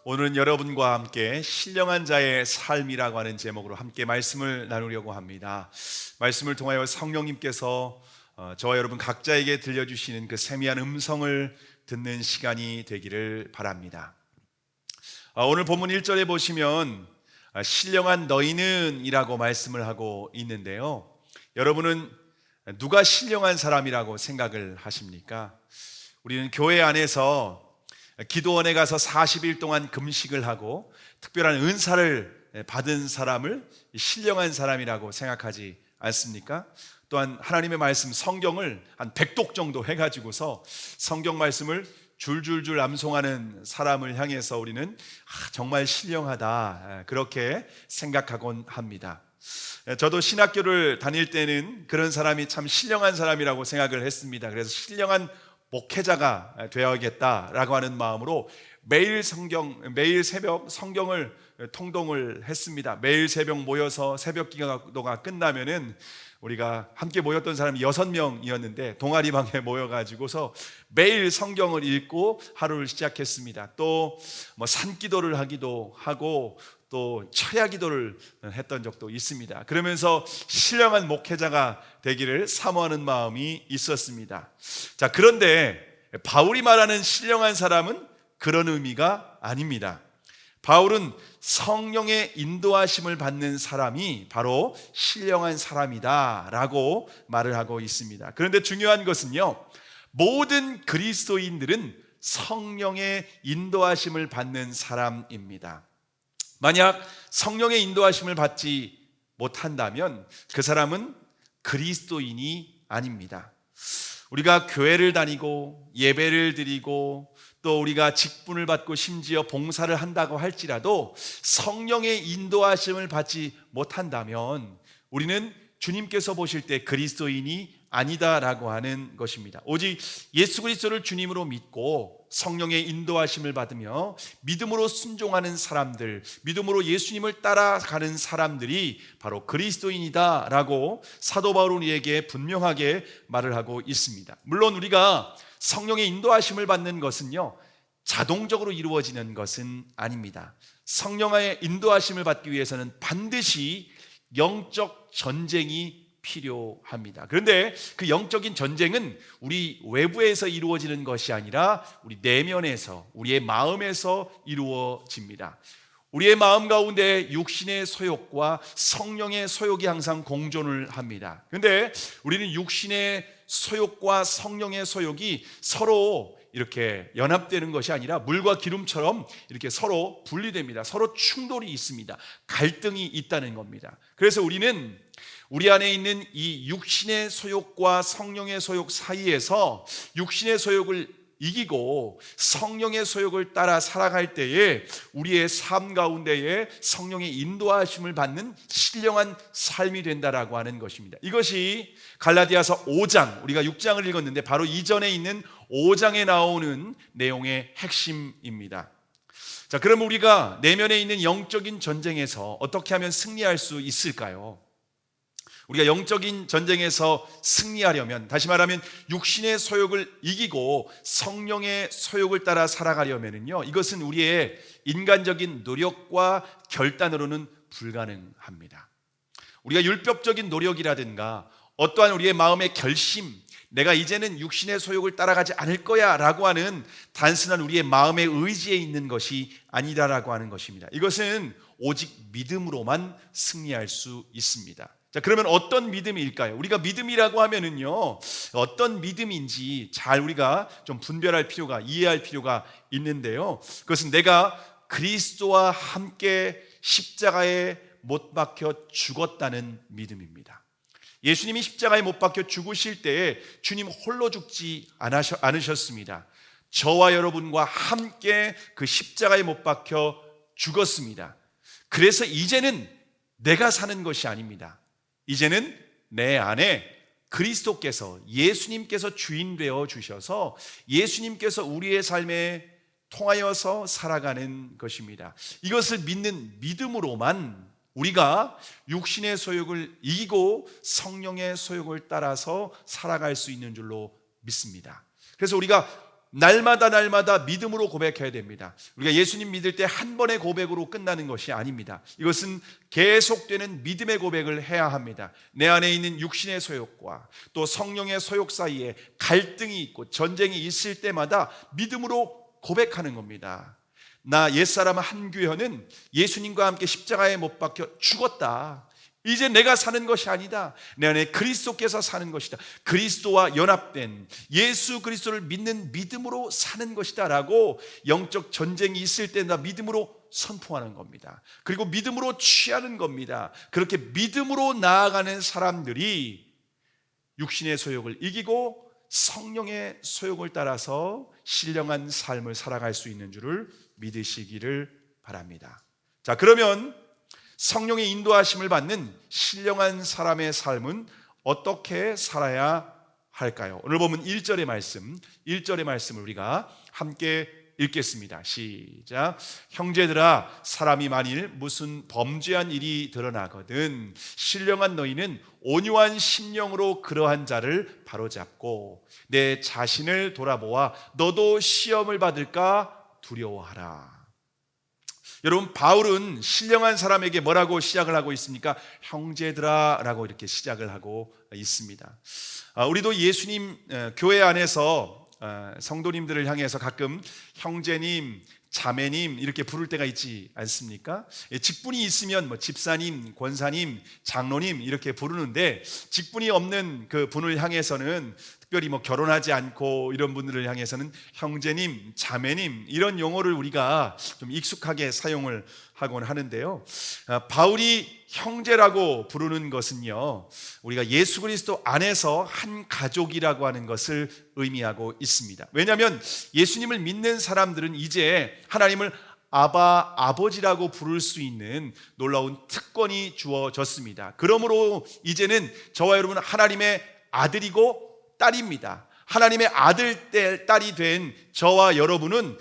오늘은 여러분과 함께 신령한 자의 삶이라고 하는 제목으로 함께 말씀을 나누려고 합니다. 말씀을 통하여 성령님께서 저와 여러분 각자에게 들려주시는 그 세미한 음성을 듣는 시간이 되기를 바랍니다. 오늘 본문 1절에 보시면 신령한 너희는 이라고 말씀을 하고 있는데요, 여러분은 누가 신령한 사람이라고 생각을 하십니까? 우리는 교회 안에서 기도원에 가서 40일 동안 금식을 하고 특별한 은사를 받은 사람을 신령한 사람이라고 생각하지 않습니까? 또한 하나님의 말씀 성경을 한 100독 정도 해가지고서 성경 말씀을 줄줄줄 암송하는 사람을 향해서 우리는 정말 신령하다, 그렇게 생각하곤 합니다. 저도 신학교를 다닐 때는 그런 사람이 참 신령한 사람이라고 생각을 했습니다. 그래서 신령한 목회자가 되어야겠다라고 하는 마음으로 매일 새벽 성경을 통독을 했습니다. 매일 새벽 모여서 새벽 기도가 끝나면은 우리가 함께 모였던 사람이 6명이었는데 동아리방에 모여가지고서 매일 성경을 읽고 하루를 시작했습니다. 또 산기도를 하기도 하고 또 철야 기도를 했던 적도 있습니다. 그러면서 신령한 목회자가 되기를 사모하는 마음이 있었습니다. 자, 그런데 바울이 말하는 신령한 사람은 그런 의미가 아닙니다. 바울은 성령의 인도하심을 받는 사람이 바로 신령한 사람이다 라고 말을 하고 있습니다. 그런데 중요한 것은요, 모든 그리스도인들은 성령의 인도하심을 받는 사람입니다. 만약 성령의 인도하심을 받지 못한다면 그 사람은 그리스도인이 아닙니다. 우리가 교회를 다니고 예배를 드리고 또 우리가 직분을 받고 심지어 봉사를 한다고 할지라도 성령의 인도하심을 받지 못한다면 우리는 주님께서 보실 때 그리스도인이 아니다라고 하는 것입니다. 오직 예수 그리스도를 주님으로 믿고 성령의 인도하심을 받으며 믿음으로 순종하는 사람들, 믿음으로 예수님을 따라가는 사람들이 바로 그리스도인이다라고 사도 바울은 우리에게 분명하게 말을 하고 있습니다. 물론 우리가 성령의 인도하심을 받는 것은요, 자동적으로 이루어지는 것은 아닙니다. 성령의 인도하심을 받기 위해서는 반드시 영적 전쟁이 필요합니다. 그런데 그 영적인 전쟁은 우리 외부에서 이루어지는 것이 아니라 우리 내면에서, 우리의 마음에서 이루어집니다. 우리의 마음 가운데 육신의 소욕과 성령의 소욕이 항상 공존을 합니다. 그런데 우리는 육신의 소욕과 성령의 소욕이 서로 이렇게 연합되는 것이 아니라 물과 기름처럼 이렇게 서로 분리됩니다. 서로 충돌이 있습니다. 갈등이 있다는 겁니다. 그래서 우리는 우리 안에 있는 이 육신의 소욕과 성령의 소욕 사이에서 육신의 소욕을 이기고 성령의 소욕을 따라 살아갈 때에 우리의 삶 가운데에 성령의 인도하심을 받는 신령한 삶이 된다라고 하는 것입니다. 이것이 갈라디아서 5장, 우리가 6장을 읽었는데 바로 이전에 있는 5장에 나오는 내용의 핵심입니다. 자, 그럼 우리가 내면에 있는 영적인 전쟁에서 어떻게 하면 승리할 수 있을까요? 우리가 영적인 전쟁에서 승리하려면, 다시 말하면 육신의 소욕을 이기고 성령의 소욕을 따라 살아가려면요, 이것은 우리의 인간적인 노력과 결단으로는 불가능합니다. 우리가 율법적인 노력이라든가 어떠한 우리의 마음의 결심, 내가 이제는 육신의 소욕을 따라가지 않을 거야 라고 하는 단순한 우리의 마음의 의지에 있는 것이 아니다라고 하는 것입니다. 이것은 오직 믿음으로만 승리할 수 있습니다. 자, 그러면 어떤 믿음일까요? 우리가 믿음이라고 하면은요, 어떤 믿음인지 잘 우리가 좀 분별할 필요가, 이해할 필요가 있는데요, 그것은 내가 그리스도와 함께 십자가에 못 박혀 죽었다는 믿음입니다. 예수님이 십자가에 못 박혀 죽으실 때에 주님 홀로 죽지 않으셨습니다. 저와 여러분과 함께 그 십자가에 못 박혀 죽었습니다. 그래서 이제는 내가 사는 것이 아닙니다. 이제는 내 안에 그리스도께서, 예수님께서 주인 되어 주셔서 예수님께서 우리의 삶에 통하여서 살아가는 것입니다. 이것을 믿는 믿음으로만 우리가 육신의 소욕을 이기고 성령의 소욕을 따라서 살아갈 수 있는 줄로 믿습니다. 그래서 우리가 날마다 믿음으로 고백해야 됩니다. 우리가 예수님 믿을 때 한 번의 고백으로 끝나는 것이 아닙니다. 이것은 계속되는 믿음의 고백을 해야 합니다. 내 안에 있는 육신의 소욕과 또 성령의 소욕 사이에 갈등이 있고 전쟁이 있을 때마다 믿음으로 고백하는 겁니다. 나 옛사람 한규현은 예수님과 함께 십자가에 못 박혀 죽었다. 이제 내가 사는 것이 아니다. 내 안에 그리스도께서 사는 것이다. 그리스도와 연합된 예수 그리스도를 믿는 믿음으로 사는 것이다 라고 영적 전쟁이 있을 때 나 믿음으로 선포하는 겁니다. 그리고 믿음으로 취하는 겁니다. 그렇게 믿음으로 나아가는 사람들이 육신의 소욕을 이기고 성령의 소욕을 따라서 신령한 삶을 살아갈 수 있는 줄을 믿으시기를 바랍니다. 자, 그러면 성령의 인도하심을 받는 신령한 사람의 삶은 어떻게 살아야 할까요? 오늘 보면 1절의 말씀을 우리가 함께 읽겠습니다. 시작. 형제들아, 사람이 만일 무슨 범죄한 일이 드러나거든 신령한 너희는 온유한 심령으로 그러한 자를 바로잡고 내 자신을 돌아보아 너도 시험을 받을까 두려워하라. 여러분, 바울은 신령한 사람에게 뭐라고 시작을 하고 있습니까? 형제들아 라고 이렇게 시작을 하고 있습니다. 우리도 예수님 교회 안에서 성도님들을 향해서 가끔 형제님, 자매님 이렇게 부를 때가 있지 않습니까? 직분이 있으면 뭐 집사님, 권사님, 장로님 이렇게 부르는데 직분이 없는 그 분을 향해서는 특별히 뭐 결혼하지 않고 이런 분들을 향해서는 형제님, 자매님 이런 용어를 우리가 좀 익숙하게 사용을 하곤 하는데요. 바울이 형제라고 부르는 것은요, 우리가 예수 그리스도 안에서 한 가족이라고 하는 것을 의미하고 있습니다. 왜냐하면 예수님을 믿는 사람들은 이제 하나님을 아버지라고 부를 수 있는 놀라운 특권이 주어졌습니다. 그러므로 이제는 저와 여러분은 하나님의 아들이고 딸입니다. 하나님의 아들, 딸이 된 저와 여러분은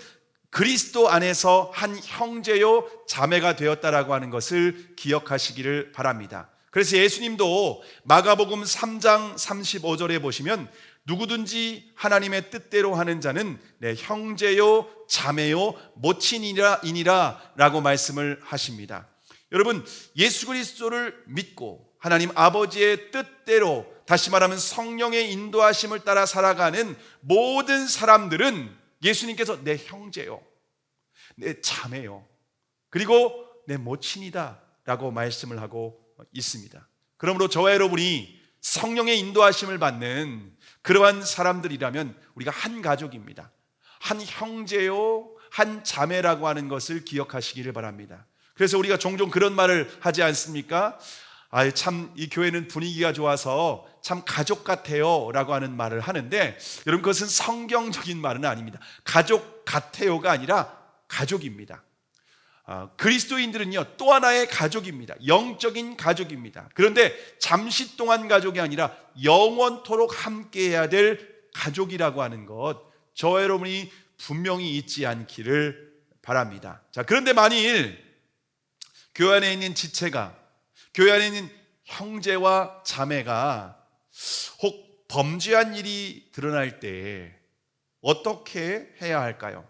그리스도 안에서 한 형제요 자매가 되었다라고 하는 것을 기억하시기를 바랍니다. 그래서 예수님도 마가복음 3장 35절에 보시면 누구든지 하나님의 뜻대로 하는 자는 내 형제요 자매요 모친이니라 라고 말씀을 하십니다. 여러분, 예수 그리스도를 믿고 하나님 아버지의 뜻대로, 다시 말하면 성령의 인도하심을 따라 살아가는 모든 사람들은 예수님께서 내 형제요, 내 자매요, 그리고 내 모친이다 라고 말씀을 하고 있습니다. 그러므로 저와 여러분이 성령의 인도하심을 받는 그러한 사람들이라면 우리가 한 가족입니다. 한 형제요, 한 자매라고 하는 것을 기억하시기를 바랍니다. 그래서 우리가 종종 그런 말을 하지 않습니까? 참 이 교회는 분위기가 좋아서 참 가족 같아요 라고 하는 말을 하는데, 여러분 그것은 성경적인 말은 아닙니다. 가족 같아요가 아니라 가족입니다. 그리스도인들은요 또 하나의 가족입니다. 영적인 가족입니다. 그런데 잠시 동안 가족이 아니라 영원토록 함께해야 될 가족이라고 하는 것, 저와 여러분이 분명히 잊지 않기를 바랍니다. 자, 그런데 만일 교회 안에 있는 지체가, 교회 안에 있는 형제와 자매가 혹 범죄한 일이 드러날 때 어떻게 해야 할까요?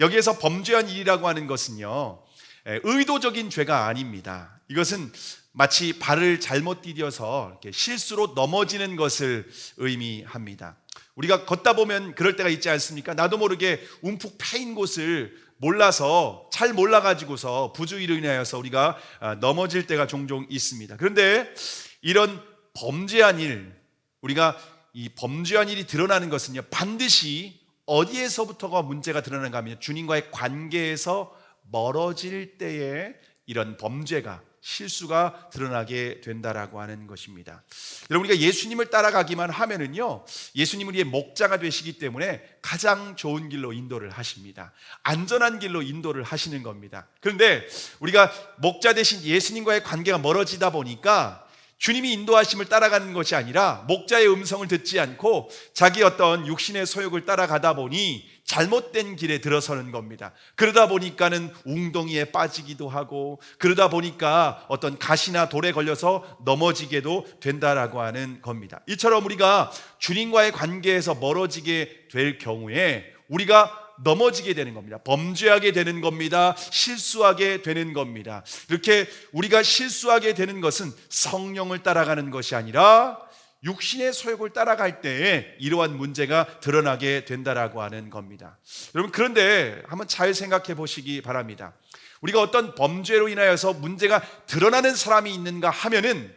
여기에서 범죄한 일이라고 하는 것은요 의도적인 죄가 아닙니다. 이것은 마치 발을 잘못 디뎌서 이렇게 실수로 넘어지는 것을 의미합니다. 우리가 걷다 보면 그럴 때가 있지 않습니까? 나도 모르게 움푹 패인 곳을 몰라서, 잘 몰라가지고서 부주의로 인하여서 우리가 넘어질 때가 종종 있습니다. 그런데 이런 범죄한 일, 우리가 이 범죄한 일이 드러나는 것은요 반드시 어디에서부터가 문제가 드러나는가 하면 주님과의 관계에서 멀어질 때에 이런 범죄가, 실수가 드러나게 된다라고 하는 것입니다. 여러분, 우리가 예수님을 따라가기만 하면은요 예수님은 우리의 목자가 되시기 때문에 가장 좋은 길로 인도를 하십니다. 안전한 길로 인도를 하시는 겁니다. 그런데 우리가 목자 되신 예수님과의 관계가 멀어지다 보니까 주님이 인도하심을 따라가는 것이 아니라 목자의 음성을 듣지 않고 자기 어떤 육신의 소욕을 따라가다 보니 잘못된 길에 들어서는 겁니다. 그러다 보니까는 웅덩이에 빠지기도 하고, 그러다 보니까 어떤 가시나 돌에 걸려서 넘어지게도 된다라고 하는 겁니다. 이처럼 우리가 주님과의 관계에서 멀어지게 될 경우에 우리가 넘어지게 되는 겁니다. 범죄하게 되는 겁니다. 실수하게 되는 겁니다. 이렇게 우리가 실수하게 되는 것은 성령을 따라가는 것이 아니라 육신의 소욕을 따라갈 때에 이러한 문제가 드러나게 된다라고 하는 겁니다. 여러분, 그런데 한번 잘 생각해 보시기 바랍니다. 우리가 어떤 범죄로 인하여서 문제가 드러나는 사람이 있는가 하면은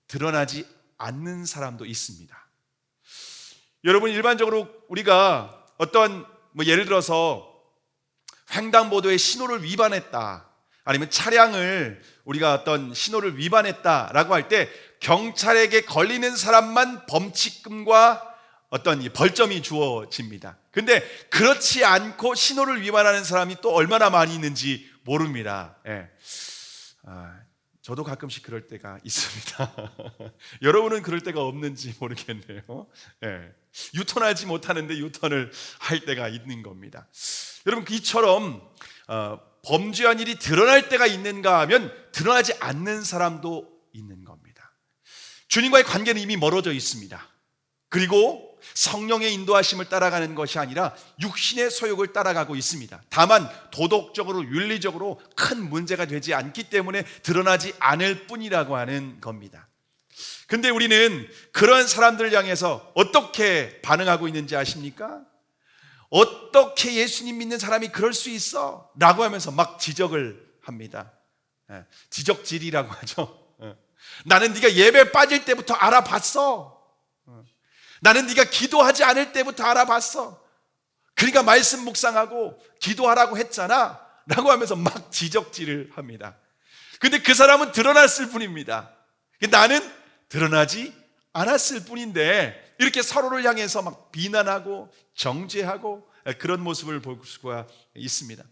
드러나지 않는 사람도 있습니다. 여러분, 일반적으로 우리가 어떤 예를 들어서 횡단보도의 신호를 위반했다, 아니면 차량을 우리가 어떤 신호를 위반했다라고 할 때 경찰에게 걸리는 사람만 범칙금과 어떤 벌점이 주어집니다. 근데 그렇지 않고 신호를 위반하는 사람이 또 얼마나 많이 있는지 모릅니다. 예. 저도 가끔씩 그럴 때가 있습니다. 여러분은 그럴 때가 없는지 모르겠네요. 예. 유턴하지 못하는데 유턴을 할 때가 있는 겁니다. 여러분, 이처럼 범죄한 일이 드러날 때가 있는가 하면 드러나지 않는 사람도 있는 겁니다. 주님과의 관계는 이미 멀어져 있습니다. 그리고 성령의 인도하심을 따라가는 것이 아니라 육신의 소욕을 따라가고 있습니다. 다만 도덕적으로 윤리적으로 큰 문제가 되지 않기 때문에 드러나지 않을 뿐이라고 하는 겁니다. 근데 우리는 그런 사람들을 향해서 어떻게 반응하고 있는지 아십니까? 어떻게 예수님 믿는 사람이 그럴 수 있어? 라고 하면서 막 지적을 합니다. 지적질이라고 하죠. 나는 네가 예배 빠질 때부터 알아봤어. 나는 네가 기도하지 않을 때부터 알아봤어. 그러니까 말씀 묵상하고 기도하라고 했잖아 라고 하면서 막 지적질을 합니다. 근데 그 사람은 드러났을 뿐입니다. 나는 드러나지 않았을 뿐인데 이렇게 서로를 향해서 막 비난하고 정죄하고 그런 모습을 볼 수가 있습니다.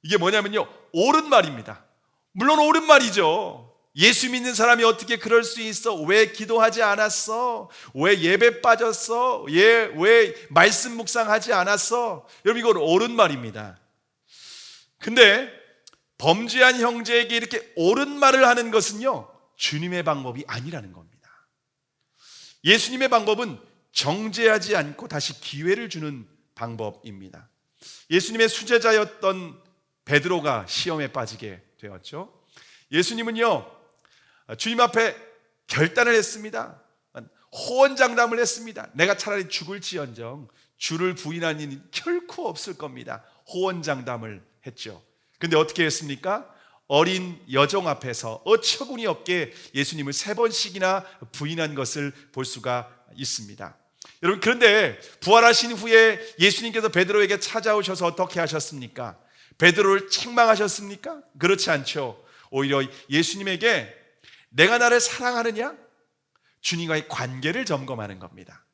이게 뭐냐면요, 옳은 말입니다. 물론 옳은 말이죠. 예수 믿는 사람이 어떻게 그럴 수 있어? 왜 기도하지 않았어? 왜 예배 빠졌어? 왜 말씀 묵상하지 않았어? 여러분, 이건 옳은 말입니다. 근데 범죄한 형제에게 이렇게 옳은 말을 하는 것은요, 주님의 방법이 아니라는 겁니다. 예수님의 방법은 정죄하지 않고 다시 기회를 주는 방법입니다. 예수님의 수제자였던 베드로가 시험에 빠지게 되었죠. 예수님은요, 주님 앞에 결단을 했습니다. 호언장담을 했습니다. 내가 차라리 죽을지언정 주를 부인하는 일이 결코 없을 겁니다. 호언장담을 했죠. 근데 어떻게 했습니까? 어린 여종 앞에서 어처구니 없게 예수님을 3번씩이나 부인한 것을 볼 수가 있습니다. 여러분, 그런데 부활하신 후에 예수님께서 베드로에게 찾아오셔서 어떻게 하셨습니까? 베드로를 책망하셨습니까? 그렇지 않죠. 오히려 예수님에게 내가 나를 사랑하느냐? 주님과의 관계를 점검하는 겁니다.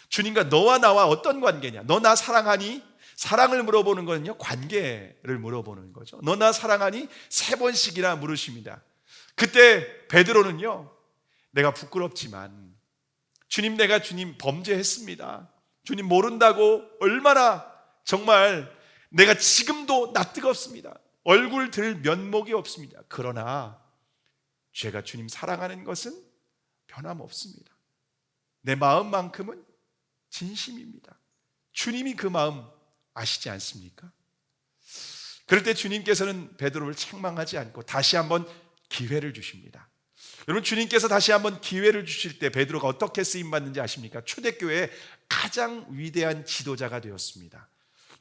주님과 너와 나와 어떤 관계냐? 너 나 사랑하니? 사랑을 물어보는 거는요, 관계를 물어보는 거죠. 너 나 사랑하니? 3번씩이나 물으십니다. 그때 베드로는요, 내가 부끄럽지만 주님, 내가 주님 범죄했습니다. 주님 모른다고 얼마나 정말 내가 지금도 낯뜨겁습니다. 얼굴 들 면목이 없습니다. 그러나 제가 주님 사랑하는 것은 변함없습니다. 내 마음만큼은 진심입니다. 주님이 그 마음 아시지 않습니까? 그럴 때 주님께서는 베드로를 책망하지 않고 다시 한번 기회를 주십니다. 여러분, 주님께서 다시 한번 기회를 주실 때 베드로가 어떻게 쓰임받는지 아십니까? 초대교회의 가장 위대한 지도자가 되었습니다.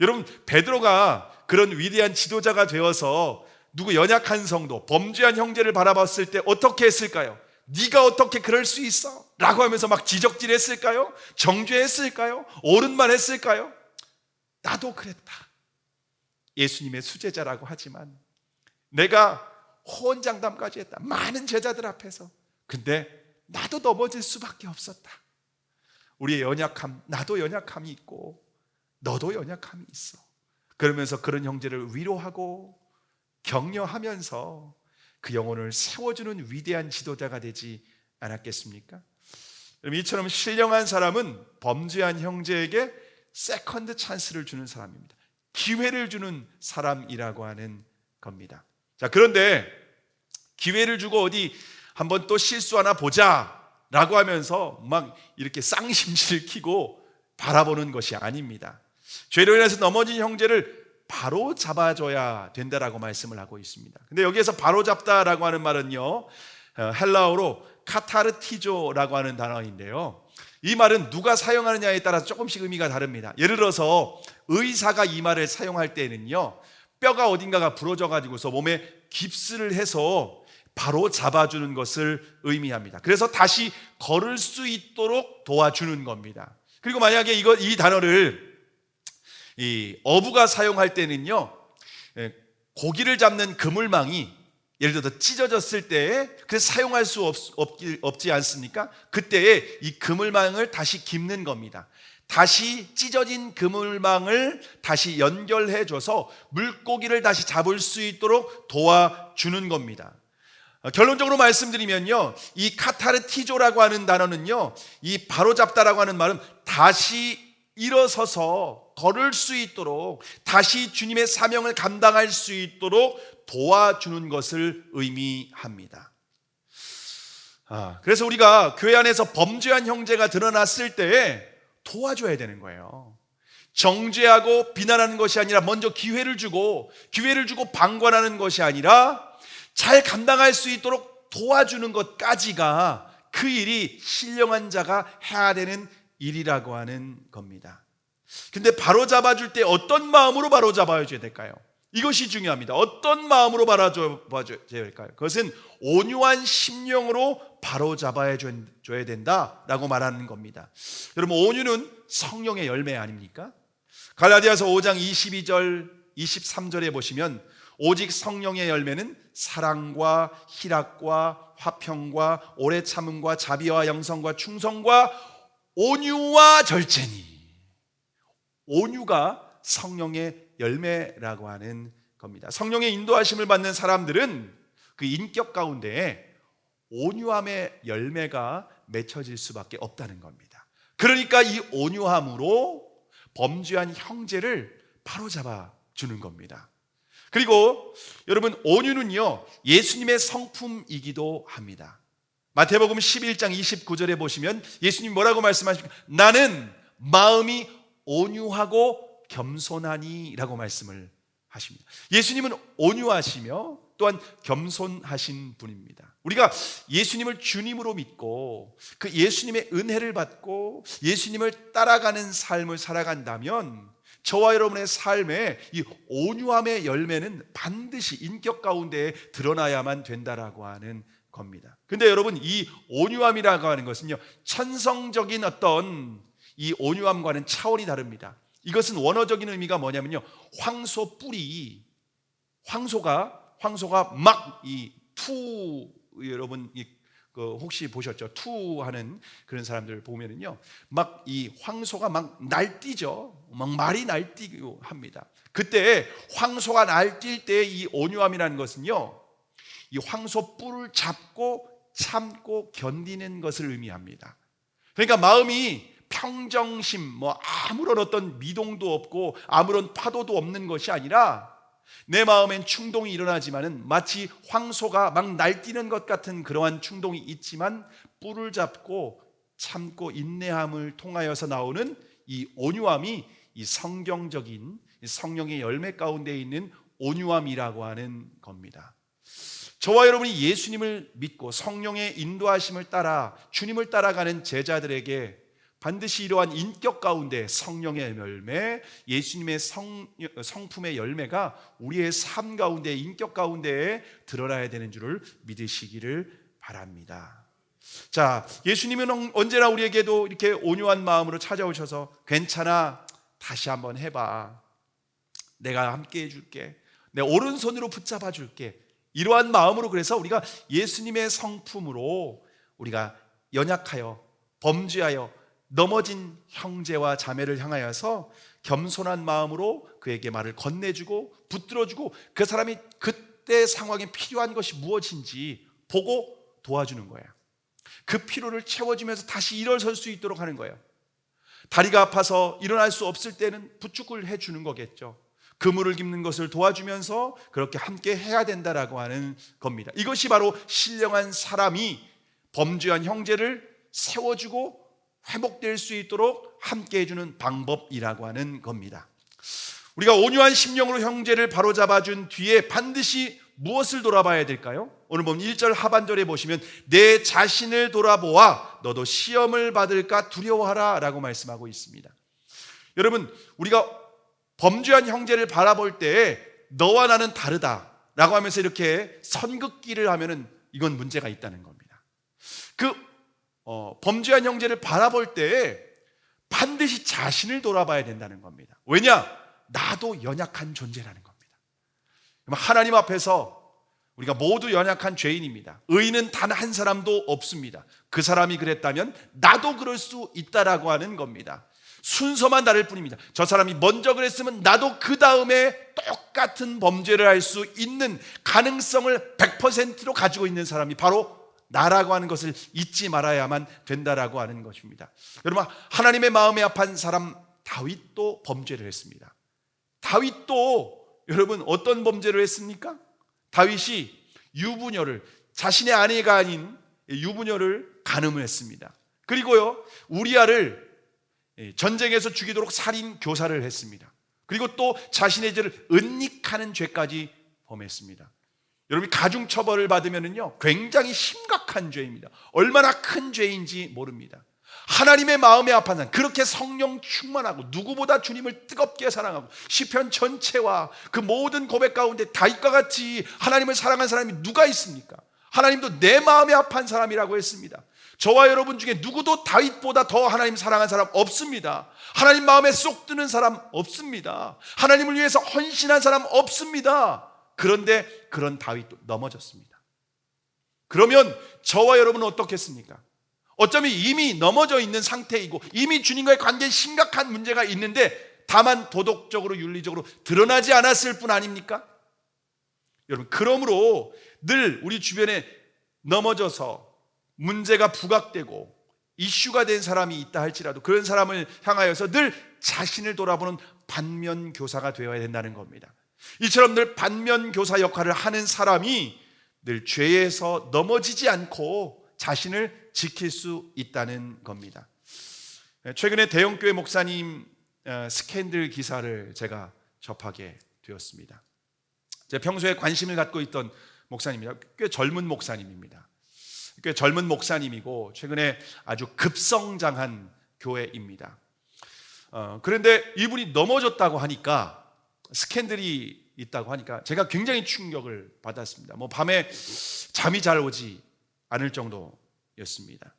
여러분, 베드로가 그런 위대한 지도자가 되어서 누구 연약한 성도, 범죄한 형제를 바라봤을 때 어떻게 했을까요? 네가 어떻게 그럴 수 있어? 라고 하면서 막 지적질했을까요? 정죄했을까요? 옳은 말 했을까요? 나도 그랬다. 예수님의 수제자라고 하지만 내가 호언장담까지 했다. 많은 제자들 앞에서. 근데 나도 넘어질 수밖에 없었다. 우리의 연약함, 나도 연약함이 있고 너도 연약함이 있어. 그러면서 그런 형제를 위로하고 격려하면서 그 영혼을 세워주는 위대한 지도자가 되지 않았겠습니까? 여러분, 이처럼 신령한 사람은 범죄한 형제에게 세컨드 찬스를 주는 사람입니다. 기회를 주는 사람이라고 하는 겁니다. 자, 그런데 기회를 주고 어디 한번 또 실수 하나 보자 라고 하면서 막 이렇게 쌍심지를 키고 바라보는 것이 아닙니다. 죄로 인해서 넘어진 형제를 바로 잡아줘야 된다라고 말씀을 하고 있습니다. 근데 여기에서 바로 잡다라고 하는 말은요, 헬라어로 카타르티조라고 하는 단어인데요, 이 말은 누가 사용하느냐에 따라서 조금씩 의미가 다릅니다. 예를 들어서 의사가 이 말을 사용할 때는요, 뼈가 어딘가가 부러져 가지고서 몸에 깁스를 해서 바로 잡아주는 것을 의미합니다. 그래서 다시 걸을 수 있도록 도와주는 겁니다. 그리고 만약에 이 단어를 이 어부가 사용할 때는요, 고기를 잡는 그물망이 예를 들어서 찢어졌을 때에 그래서 사용할 수 없지 않습니까? 그때에 이 그물망을 다시 깁는 겁니다. 다시 찢어진 그물망을 다시 연결해줘서 물고기를 다시 잡을 수 있도록 도와주는 겁니다. 결론적으로 말씀드리면요, 이 카타르티조라고 하는 단어는요, 이 바로잡다라고 하는 말은 다시 일어서서 걸을 수 있도록, 다시 주님의 사명을 감당할 수 있도록 도와주는 것을 의미합니다. 그래서 우리가 교회 안에서 범죄한 형제가 드러났을 때에 도와줘야 되는 거예요. 정죄하고 비난하는 것이 아니라 먼저 기회를 주고 방관하는 것이 아니라 잘 감당할 수 있도록 도와주는 것까지가 그 일이 신령한 자가 해야 되는 일이라고 하는 겁니다. 근데 바로 잡아줄 때 어떤 마음으로 바로 잡아줘야 될까요? 이것이 중요합니다. 어떤 마음으로 바로 잡아줘야 될까요? 그것은 온유한 심령으로 바로 잡아줘야 된다라고 말하는 겁니다. 여러분, 온유는 성령의 열매 아닙니까? 갈라디아서 5장 22절 23절에 보시면 오직 성령의 열매는 사랑과 희락과 화평과 오래 참음과 자비와 영성과 충성과 온유와 절제니. 온유가 성령의 열매라고 하는 겁니다. 성령의 인도하심을 받는 사람들은 그 인격 가운데에 온유함의 열매가 맺혀질 수밖에 없다는 겁니다. 그러니까 이 온유함으로 범죄한 형제를 바로잡아 주는 겁니다. 그리고 여러분, 온유는요, 예수님의 성품이기도 합니다. 마태복음 11장 29절에 보시면 예수님 뭐라고 말씀하십니까? 나는 마음이 온유하고 겸손하니 라고 말씀을 하십니다. 예수님은 온유하시며 또한 겸손하신 분입니다. 우리가 예수님을 주님으로 믿고 그 예수님의 은혜를 받고 예수님을 따라가는 삶을 살아간다면 저와 여러분의 삶에 이 온유함의 열매는 반드시 인격 가운데 드러나야만 된다라고 하는 겁니다. 근데 여러분, 이 온유함이라고 하는 것은요, 천성적인 어떤 이 온유함과는 차원이 다릅니다. 이것은 원어적인 의미가 뭐냐면요, 황소 뿌리, 황소가 막 이 여러분 혹시 보셨죠? 투하는 그런 사람들 보면은요, 막 이 황소가 막 날뛰죠. 막 말이 날뛰고 합니다. 그때 황소가 날뛸 때 이 온유함이라는 것은요, 이 황소 뿔을 잡고 참고 견디는 것을 의미합니다. 그러니까 마음이 평정심, 아무런 어떤 미동도 없고 아무런 파도도 없는 것이 아니라 내 마음엔 충동이 일어나지만은 마치 황소가 막 날뛰는 것 같은 그러한 충동이 있지만 뿔을 잡고 참고 인내함을 통하여서 나오는 이 온유함이 이 성경적인 성령의 열매 가운데 있는 온유함이라고 하는 겁니다. 저와 여러분이 예수님을 믿고 성령의 인도하심을 따라 주님을 따라가는 제자들에게 반드시 이러한 인격 가운데 성령의 열매, 예수님의 성품의 열매가 우리의 삶 가운데, 인격 가운데에 드러나야 되는 줄을 믿으시기를 바랍니다. 자, 예수님은 언제나 우리에게도 이렇게 온유한 마음으로 찾아오셔서 괜찮아, 다시 한번 해봐, 내가 함께 해줄게, 내 오른손으로 붙잡아 줄게, 이러한 마음으로, 그래서 우리가 예수님의 성품으로 우리가 연약하여 범죄하여 넘어진 형제와 자매를 향하여서 겸손한 마음으로 그에게 말을 건네주고 붙들어주고 그 사람이 그때 상황에 필요한 것이 무엇인지 보고 도와주는 거예요. 그 피로를 채워주면서 다시 일어설 수 있도록 하는 거예요. 다리가 아파서 일어날 수 없을 때는 부축을 해주는 거겠죠. 그물을 깁는 것을 도와주면서 그렇게 함께 해야 된다라고 하는 겁니다. 이것이 바로 신령한 사람이 범죄한 형제를 세워주고 회복될 수 있도록 함께 해주는 방법이라고 하는 겁니다. 우리가 온유한 심령으로 형제를 바로잡아준 뒤에 반드시 무엇을 돌아봐야 될까요? 오늘 보면 1절 하반절에 보시면 내 자신을 돌아보아 너도 시험을 받을까 두려워하라 라고 말씀하고 있습니다. 여러분, 우리가 범죄한 형제를 바라볼 때 너와 나는 다르다 라고 하면서 이렇게 선긋기를 하면은 이건 문제가 있다는 겁니다. 범죄한 형제를 바라볼 때 반드시 자신을 돌아봐야 된다는 겁니다. 왜냐? 나도 연약한 존재라는 겁니다. 하나님 앞에서 우리가 모두 연약한 죄인입니다. 의인은 단 한 사람도 없습니다. 그 사람이 그랬다면 나도 그럴 수 있다라고 하는 겁니다. 순서만 다를 뿐입니다. 저 사람이 먼저 그랬으면 나도 그 다음에 똑같은 범죄를 할 수 있는 가능성을 100%로 가지고 있는 사람이 바로 나라고 하는 것을 잊지 말아야만 된다라고 하는 것입니다. 여러분, 하나님의 마음에 합한 사람 다윗도 범죄를 했습니다. 다윗도 여러분 어떤 범죄를 했습니까? 다윗이 유부녀를, 자신의 아내가 아닌 유부녀를 간음을 했습니다. 그리고요, 우리아를 전쟁에서 죽이도록 살인 교사를 했습니다. 그리고 또 자신의 죄를 은닉하는 죄까지 범했습니다. 여러분, 가중 처벌을 받으면은요 굉장히 심각한 죄입니다. 얼마나 큰 죄인지 모릅니다. 하나님의 마음에 합한 사람, 그렇게 성령 충만하고 누구보다 주님을 뜨겁게 사랑하고 시편 전체와 그 모든 고백 가운데 다윗과 같이 하나님을 사랑한 사람이 누가 있습니까? 하나님도 내 마음에 합한 사람이라고 했습니다. 저와 여러분 중에 누구도 다윗보다 더 하나님 사랑한 사람 없습니다. 하나님 마음에 쏙 드는 사람 없습니다. 하나님을 위해서 헌신한 사람 없습니다. 그런데 그런 다윗도 넘어졌습니다. 그러면 저와 여러분은 어떻겠습니까? 어쩌면 이미 넘어져 있는 상태이고 이미 주님과의 관계에 심각한 문제가 있는데 다만 도덕적으로 윤리적으로 드러나지 않았을 뿐 아닙니까? 여러분, 그러므로 늘 우리 주변에 넘어져서 문제가 부각되고 이슈가 된 사람이 있다 할지라도 그런 사람을 향하여서 늘 자신을 돌아보는 반면교사가 되어야 된다는 겁니다. 이처럼 늘 반면교사 역할을 하는 사람이 늘 죄에서 넘어지지 않고 자신을 지킬 수 있다는 겁니다. 최근에 대형교회 목사님 스캔들 기사를 제가 접하게 되었습니다. 제가 평소에 관심을 갖고 있던 목사님입니다. 꽤 젊은 목사님입니다. 꽤 젊은 목사님이고 최근에 아주 급성장한 교회입니다. 그런데 이분이 넘어졌다고 하니까, 스캔들이 있다고 하니까 제가 굉장히 충격을 받았습니다. 밤에 잠이 잘 오지 않을 정도였습니다.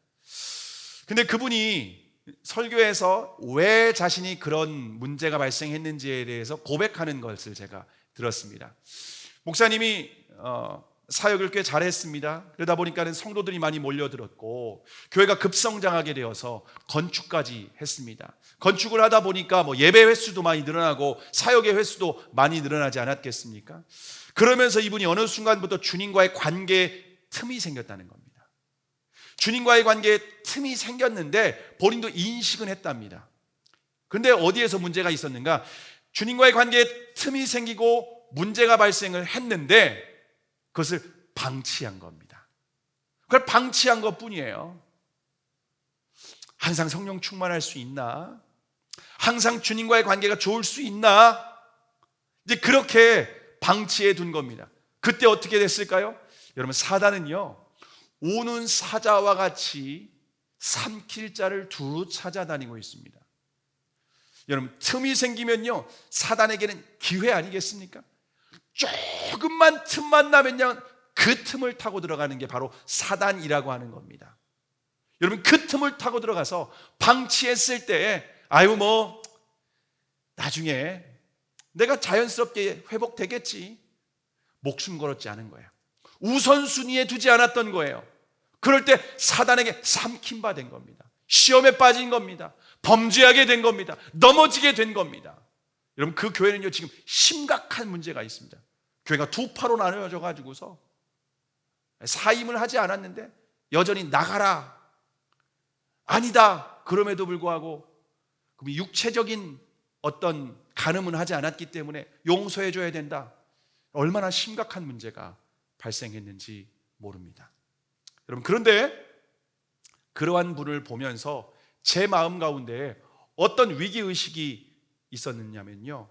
근데 그분이 설교에서 왜 자신이 그런 문제가 발생했는지에 대해서 고백하는 것을 제가 들었습니다. 목사님이 사역을 꽤 잘했습니다. 그러다 보니까는 성도들이 많이 몰려들었고 교회가 급성장하게 되어서 건축까지 했습니다. 건축을 하다 보니까 예배 횟수도 많이 늘어나고 사역의 횟수도 많이 늘어나지 않았겠습니까? 그러면서 이분이 어느 순간부터 주님과의 관계에 틈이 생겼다는 겁니다. 주님과의 관계에 틈이 생겼는데 본인도 인식은 했답니다. 그런데 어디에서 문제가 있었는가? 주님과의 관계에 틈이 생기고 문제가 발생을 했는데 그것을 방치한 겁니다. 그걸 방치한 것뿐이에요. 항상 성령 충만할 수 있나? 항상 주님과의 관계가 좋을 수 있나? 이제 그렇게 방치해 둔 겁니다. 그때 어떻게 됐을까요? 여러분, 사단은요 우는 사자와 같이 삼킬 자를 두루 찾아다니고 있습니다. 여러분, 틈이 생기면요 사단에게는 기회 아니겠습니까? 조금만 틈만 나면요 그 틈을 타고 들어가는 게 바로 사단이라고 하는 겁니다. 여러분, 그 틈을 타고 들어가서 방치했을 때 나중에 내가 자연스럽게 회복되겠지, 목숨 걸었지 않은 거예요. 우선순위에 두지 않았던 거예요. 그럴 때 사단에게 삼킨 바 된 겁니다. 시험에 빠진 겁니다. 범죄하게 된 겁니다. 넘어지게 된 겁니다. 여러분, 그 교회는요 지금 심각한 문제가 있습니다. 교회가 두 파로 나누어져 가지고서 사임을 하지 않았는데 여전히 나가라, 아니다, 그럼에도 불구하고 육체적인 어떤 간음은 하지 않았기 때문에 용서해 줘야 된다. 얼마나 심각한 문제가 발생했는지 모릅니다. 여러분, 그런데 그러한 분을 보면서 제 마음 가운데 어떤 위기의식이 있었느냐면요,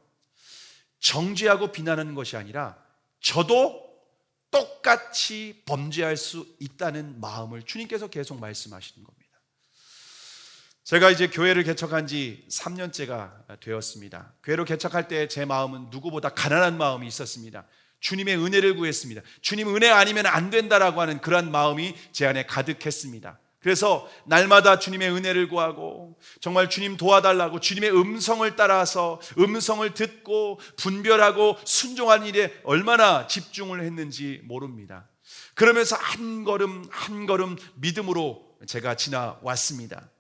정죄하고 비난하는 것이 아니라 저도 똑같이 범죄할 수 있다는 마음을 주님께서 계속 말씀하시는 겁니다. 제가 이제 교회를 개척한 지 3년째가 되었습니다. 교회를 개척할 때 제 마음은 누구보다 가난한 마음이 있었습니다. 주님의 은혜를 구했습니다. 주님 은혜 아니면 안 된다라고 하는 그런 마음이 제 안에 가득했습니다. 그래서 날마다 주님의 은혜를 구하고 정말 주님 도와달라고 주님의 음성을 따라서 음성을 듣고 분별하고 순종하는 일에 얼마나 집중을 했는지 모릅니다. 그러면서 한 걸음 한 걸음 믿음으로 제가 지나왔습니다.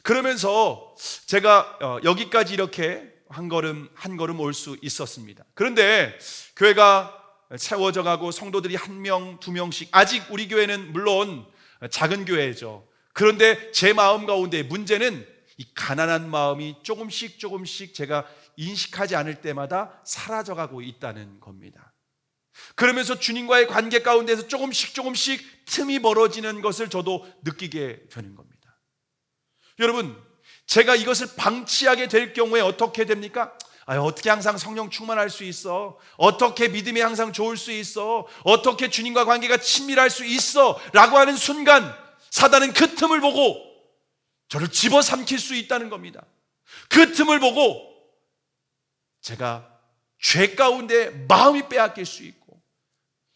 그러면서 제가 여기까지 이렇게 한 걸음 한 걸음 올 수 있었습니다. 그런데 교회가 채워져 가고 성도들이 한 명, 두 명씩, 아직 우리 교회는 물론 작은 교회죠. 그런데 제 마음 가운데 문제는 이 가난한 마음이 조금씩 제가 인식하지 않을 때마다 사라져가고 있다는 겁니다. 그러면서 주님과의 관계 가운데서 조금씩 틈이 벌어지는 것을 저도 느끼게 되는 겁니다. 여러분, 제가 이것을 방치하게 될 경우에 어떻게 됩니까? 어떻게 항상 성령 충만할 수 있어? 어떻게 믿음이 항상 좋을 수 있어? 어떻게 주님과 관계가 친밀할 수 있어? 라고 하는 순간 사단은 그 틈을 보고 저를 집어삼킬 수 있다는 겁니다. 그 틈을 보고 제가 죄 가운데 마음이 빼앗길 수 있고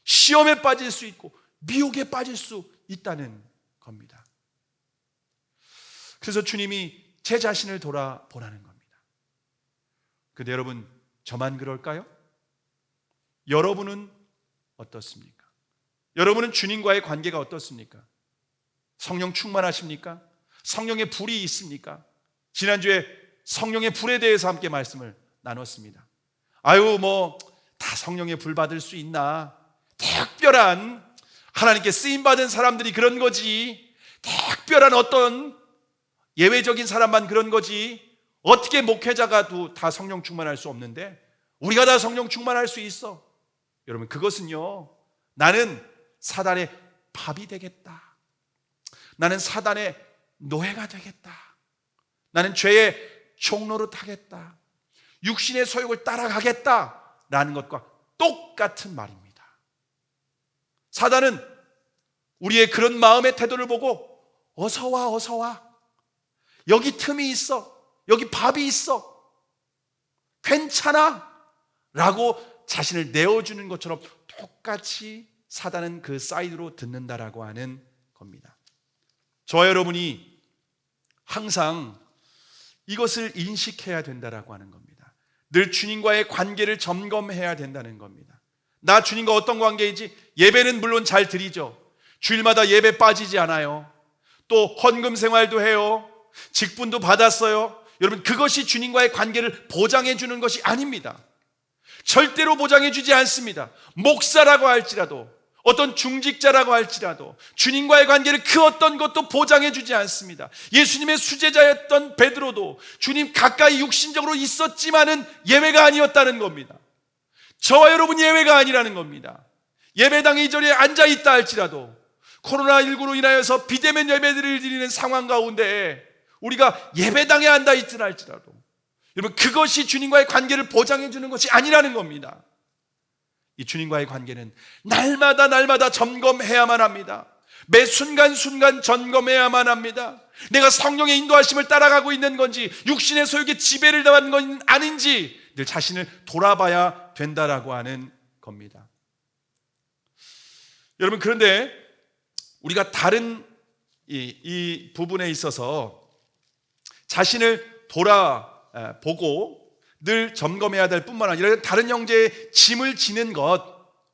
시험에 빠질 수 있고 미혹에 빠질 수 있다는 겁니다. 그래서 주님이 제 자신을 돌아보라는 겁니다. 근데 여러분, 저만 그럴까요? 여러분은 어떻습니까? 여러분은 주님과의 관계가 어떻습니까? 성령 충만하십니까? 성령의 불이 있습니까? 지난주에 성령의 불에 대해서 함께 말씀을 나눴습니다. 다 성령의 불 받을 수 있나? 특별한 하나님께 쓰임받은 사람들이 그런 거지, 특별한 어떤 예외적인 사람만 그런 거지, 어떻게 목회자가 다 성령 충만할 수 없는데 우리가 다 성령 충만할 수 있어? 여러분, 그것은요, 나는 사단의 밥이 되겠다, 나는 사단의 노예가 되겠다, 나는 죄의 종노릇 하겠다, 육신의 소욕을 따라가겠다라는 것과 똑같은 말입니다. 사단은 우리의 그런 마음의 태도를 보고 어서 와, 여기 틈이 있어, 여기 밥이 있어, 괜찮아 라고 자신을 내어주는 것처럼 똑같이 사단은 그 사이드로 듣는다라고 하는 겁니다. 저와 여러분이 항상 이것을 인식해야 된다라고 하는 겁니다. 늘 주님과의 관계를 점검해야 된다는 겁니다. 나 주님과 어떤 관계이지? 예배는 물론 잘 드리죠. 주일마다 예배 빠지지 않아요. 또 헌금 생활도 해요. 직분도 받았어요. 여러분, 그것이 주님과의 관계를 보장해 주는 것이 아닙니다. 절대로 보장해 주지 않습니다. 목사라고 할지라도, 어떤 중직자라고 할지라도 주님과의 관계를 그 어떤 것도 보장해 주지 않습니다. 예수님의 수제자였던 베드로도 주님 가까이 육신적으로 있었지만은 예외가 아니었다는 겁니다. 저와 여러분 예외가 아니라는 겁니다. 예배당에 이 자리에 앉아있다 할지라도 코로나19로 인하여서 비대면 예배들을 드리는 상황 가운데 우리가 예배당에 앉아있다 할지라도 여러분, 그것이 주님과의 관계를 보장해 주는 것이 아니라는 겁니다. 이 주님과의 관계는 날마다 점검해야만 합니다. 매 순간순간 점검해야만 합니다. 내가 성령의 인도하심을 따라가고 있는 건지 육신의 소욕에 지배를 당하는 건 아닌지 늘 자신을 돌아봐야 된다라고 하는 겁니다. 여러분, 그런데 우리가 다른 이 부분에 있어서 자신을 돌아보고 늘 점검해야 될 뿐만 아니라 다른 형제의 짐을 지는 것,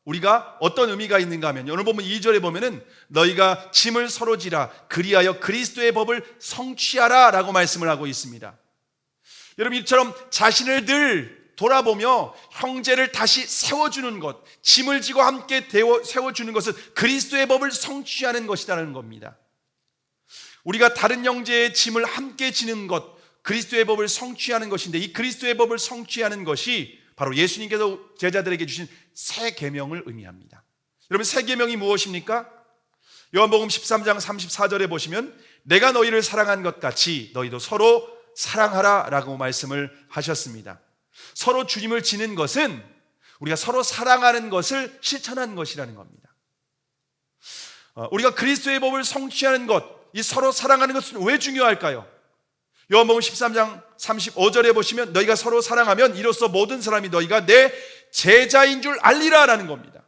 우리가 어떤 의미가 있는가 하면 오늘 보면 2절에 보면은 너희가 짐을 서로 지라 그리하여 그리스도의 법을 성취하라 라고 말씀을 하고 있습니다. 여러분, 이처럼 자신을 늘 돌아보며 형제를 다시 세워주는 것, 짐을 지고 함께 세워주는 것은 그리스도의 법을 성취하는 것이라는 겁니다. 우리가 다른 형제의 짐을 함께 지는 것, 그리스도의 법을 성취하는 것인데, 이 그리스도의 법을 성취하는 것이 바로 예수님께서 제자들에게 주신 새 계명을 의미합니다. 여러분, 새 계명이 무엇입니까? 요한복음 13장 34절에 보시면 내가 너희를 사랑한 것 같이 너희도 서로 사랑하라 라고 말씀을 하셨습니다. 서로 주님을 지는 것은 우리가 서로 사랑하는 것을 실천하는 것이라는 겁니다. 우리가 그리스도의 법을 성취하는 것, 이 서로 사랑하는 것은 왜 중요할까요? 요한복음 13장 35절에 보시면 너희가 서로 사랑하면 이로써 모든 사람이 너희가 내 제자인 줄 알리라 라는 겁니다.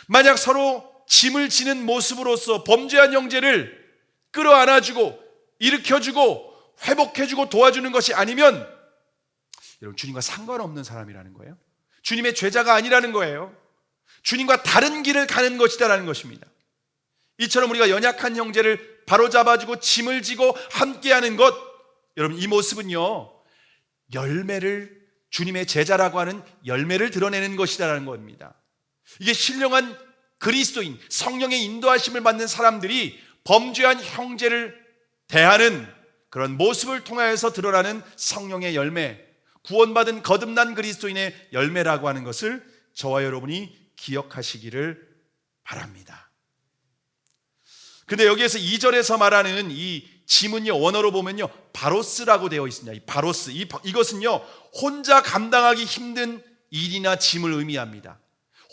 만약 서로 짐을 지는 모습으로서 범죄한 형제를 끌어안아주고 일으켜주고 회복해주고 도와주는 것이 아니면 여러분, 주님과 상관없는 사람이라는 거예요. 주님의 죄자가 아니라는 거예요. 주님과 다른 길을 가는 것이다라는 것입니다. 이처럼 우리가 연약한 형제를 바로잡아주고 짐을 지고 함께하는 것, 여러분, 이 모습은요 열매를, 주님의 제자라고 하는 열매를 드러내는 것이다라는 겁니다. 이게 신령한 그리스도인, 성령의 인도하심을 받는 사람들이 범죄한 형제를 대하는 그런 모습을 통하여서 드러나는 성령의 열매, 구원받은 거듭난 그리스도인의 열매라고 하는 것을 저와 여러분이 기억하시기를 바랍니다. 근데 여기에서 2절에서 말하는 이 짐은요, 원어로 보면요 바로스라고 되어 있습니다. 이 바로스, 이것은요 혼자 감당하기 힘든 일이나 짐을 의미합니다.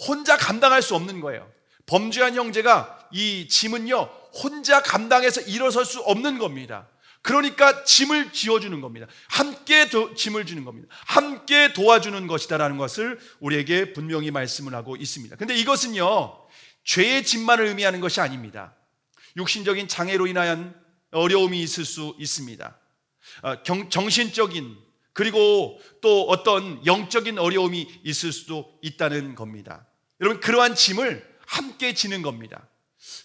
혼자 감당할 수 없는 거예요. 범죄한 형제가 이 짐은요 혼자 감당해서 일어설 수 없는 겁니다. 그러니까 짐을 지어주는 겁니다. 함께 짐을 주는 겁니다. 함께 도와주는 것이다라는 것을 우리에게 분명히 말씀을 하고 있습니다. 근데 이것은요 죄의 짐만을 의미하는 것이 아닙니다. 육신적인 장애로 인한 어려움이 있을 수 있습니다. 정신적인, 그리고 또 어떤 영적인 어려움이 있을 수도 있다는 겁니다. 여러분, 그러한 짐을 함께 지는 겁니다.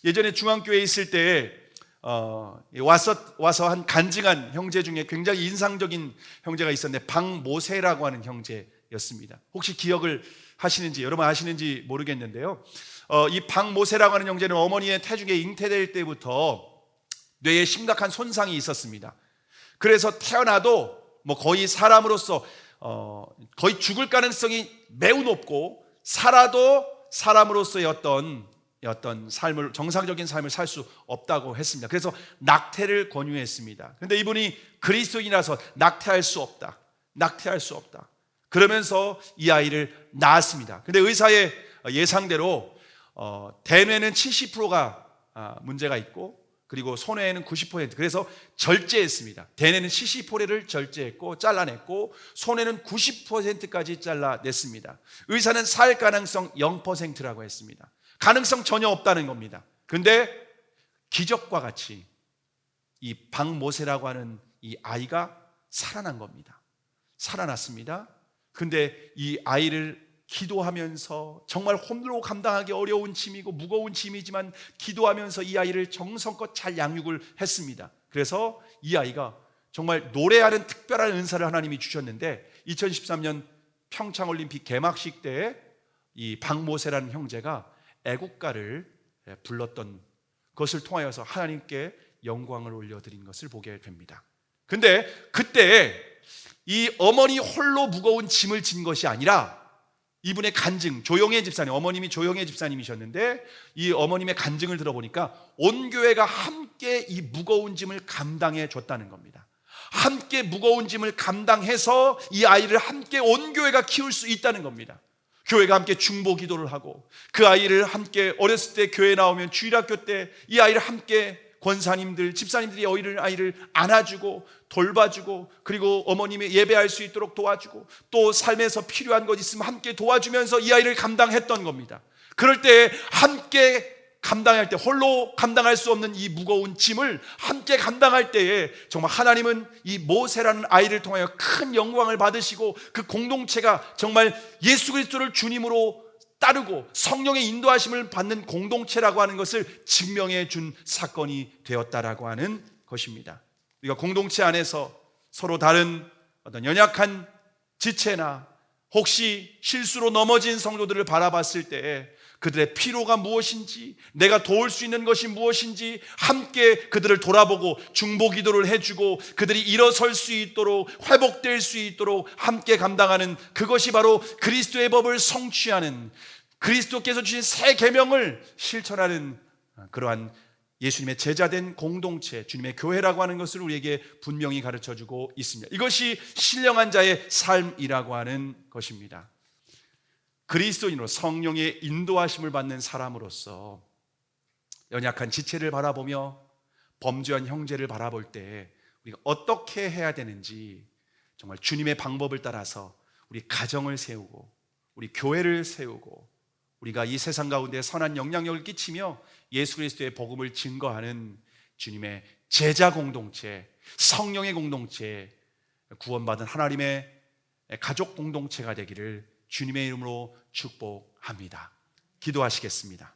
예전에 중앙교회에 있을 때 와서 한 간증한 형제 중에 굉장히 인상적인 형제가 있었는데 박모세라고 하는 형제였습니다. 혹시 기억을 하시는지, 여러분 아시는지 모르겠는데요, 이 박모세라고 하는 형제는 어머니의 태중에 잉태될 때부터 뇌에 심각한 손상이 있었습니다. 그래서 태어나도 거의 사람으로서 거의 죽을 가능성이 매우 높고, 살아도 사람으로서의 어떤 삶을, 정상적인 삶을 살 수 없다고 했습니다. 그래서 낙태를 권유했습니다. 그런데 이분이 그리스도인이라서 낙태할 수 없다. 그러면서 이 아이를 낳았습니다. 근데 의사의 예상대로 대뇌는 70%가 문제가 있고, 그리고 소뇌에는 90%, 그래서 절제했습니다. 대뇌는 70%를 절제했고 잘라냈고, 소뇌는 90%까지 잘라냈습니다. 의사는 살 가능성 0%라고 했습니다. 가능성 전혀 없다는 겁니다. 근데 기적과 같이 이 박모세라고 하는 이 아이가 살아난 겁니다. 살아났습니다. 근데 이 아이를 기도하면서, 정말 홀로 감당하기 어려운 짐이고 무거운 짐이지만 기도하면서 이 아이를 정성껏 잘 양육을 했습니다. 그래서 이 아이가 정말 노래하는 특별한 은사를 하나님이 주셨는데, 2013년 평창올림픽 개막식 때에 이 박모세라는 형제가 애국가를 불렀던 것을 통하여서 하나님께 영광을 올려드린 것을 보게 됩니다. 근데 그때 이 어머니 홀로 무거운 짐을 진 것이 아니라 이분의 간증, 조용혜 집사님, 어머님이 조용혜 집사님이셨는데 이 어머님의 간증을 들어보니까 온 교회가 함께 이 무거운 짐을 감당해 줬다는 겁니다. 함께 무거운 짐을 감당해서 이 아이를 함께 온 교회가 키울 수 있다는 겁니다. 교회가 함께 중보 기도를 하고, 그 아이를 함께 어렸을 때 교회 나오면 주일학교 때 이 아이를 함께 권사님들, 집사님들이 아이를 안아주고 돌봐주고, 그리고 어머님이 예배할 수 있도록 도와주고, 또 삶에서 필요한 것 있으면 함께 도와주면서 이 아이를 감당했던 겁니다. 그럴 때 함께 감당할 때, 홀로 감당할 수 없는 이 무거운 짐을 함께 감당할 때에 정말 하나님은 이 모세라는 아이를 통하여 큰 영광을 받으시고, 그 공동체가 정말 예수 그리스도를 주님으로 따르고 성령의 인도하심을 받는 공동체라고 하는 것을 증명해 준 사건이 되었다라고 하는 것입니다. 우리가 공동체 안에서 서로 다른 어떤 연약한 지체나 혹시 실수로 넘어진 성도들을 바라봤을 때 그들의 필요가 무엇인지, 내가 도울 수 있는 것이 무엇인지 함께 그들을 돌아보고 중보 기도를 해주고 그들이 일어설 수 있도록, 회복될 수 있도록 함께 감당하는, 그것이 바로 그리스도의 법을 성취하는, 그리스도께서 주신 새 계명을 실천하는 그러한 예수님의 제자된 공동체, 주님의 교회라고 하는 것을 우리에게 분명히 가르쳐주고 있습니다. 이것이 신령한 자의 삶이라고 하는 것입니다. 그리스도인으로 성령의 인도하심을 받는 사람으로서 연약한 지체를 바라보며 범죄한 형제를 바라볼 때 우리가 어떻게 해야 되는지, 정말 주님의 방법을 따라서 우리 가정을 세우고 우리 교회를 세우고 우리가 이 세상 가운데 선한 영향력을 끼치며 예수 그리스도의 복음을 증거하는 주님의 제자 공동체, 성령의 공동체, 구원받은 하나님의 가족 공동체가 되기를 주님의 이름으로 축복합니다. 기도하시겠습니다.